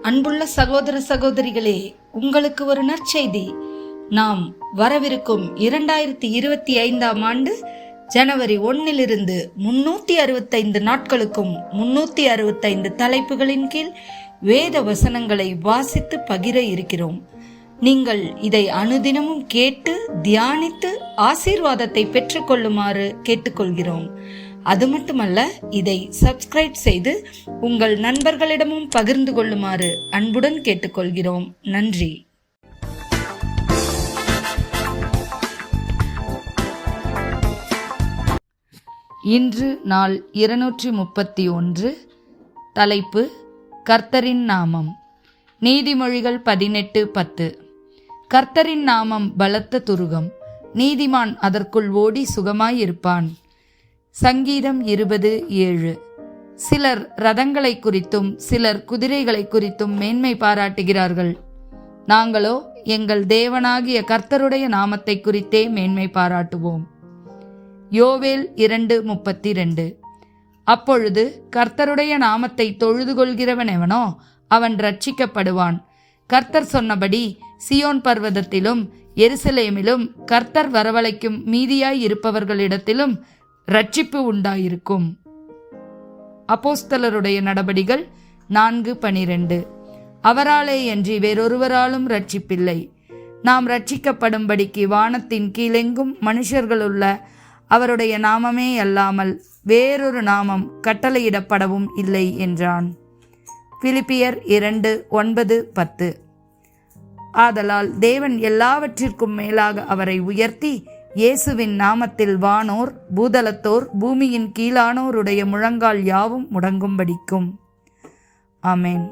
அன்புள்ள சகோதர சகோதரிகளே, உங்களுக்கு ஒரு நற்செய்தி. நாம் வரவிருக்கும் 2025 ஆண்டு ஜனவரி 1 365 நாட்களுக்கும் 365 தலைப்புகளின் கீழ் வேத வசனங்களை வாசித்து பகிர இருக்கிறோம். நீங்கள் இதை அனுதினமும் கேட்டு தியானித்து ஆசீர்வாதத்தை பெற்றுக்கொள்ளுமாறு கேட்டுக்கொள்கிறோம். அது மட்டுமல்ல, இதை சப்ஸ்கிரைப் செய்து உங்கள் நண்பர்களிடமும் பகிர்ந்து கொள்ளுமாறு அன்புடன் கேட்டுக்கொள்கிறோம். நன்றி. இன்று நாள் 231. தலைப்பு கர்த்தரின் நாமம். நீதிமொழிகள் 18:10. கர்த்தரின் நாமம் பலத்த துருகம், நீதிமான் அதற்குள் ஓடி சுகமாயிருப்பான். சங்கீதம் 20:7. சிலர் ரதங்களை குறித்தும் சிலர் குதிரைகளை குறித்தும் மேன்மை பாராட்டுகிறார்கள். நாங்களோ எங்கள் தேவனாகிய கர்த்தருடைய நாமத்தை குறித்தே மேன்மை பாராட்டுவோம். யோவேல் 2:32. அப்பொழுது கர்த்தருடைய நாமத்தை தொழுது கொள்கிறவன் எவனோ அவன் ரட்சிக்கப்படுவான். கர்த்தர் சொன்னபடி சியோன் பர்வதத்திலும் எருசலேமிலும் கர்த்தர் வரவழைக்கும் மீதியாய் இருப்பவர்களிடத்திலும் ரட்சிப்பு உண்டாயிருக்கும். அப்போஸ்தலருடைய நடபடிகள் 4:12. அவராலே அன்றி வேறொருவராலும் ரட்சிப்பில்லை. நாம் ரட்சிக்கப்படும்படிக்கு வானத்தின் கீழெங்கும் மனுஷர்களுள்ள அவருடைய நாமமே அல்லாமல் வேறொரு நாமம் கட்டளையிடப்படவும் இல்லை என்றான். பிலிப்பியர் 2:9-10. ஆதலால் தேவன் எல்லாவற்றிற்கும் மேலாக அவரை உயர்த்தி இயேசுவின் நாமத்தில் வானோர் பூதலத்தோர் பூமியின் கீழானோருடைய முழங்கால் யாவும் முடங்கும்படிக்கும். ஆமென்.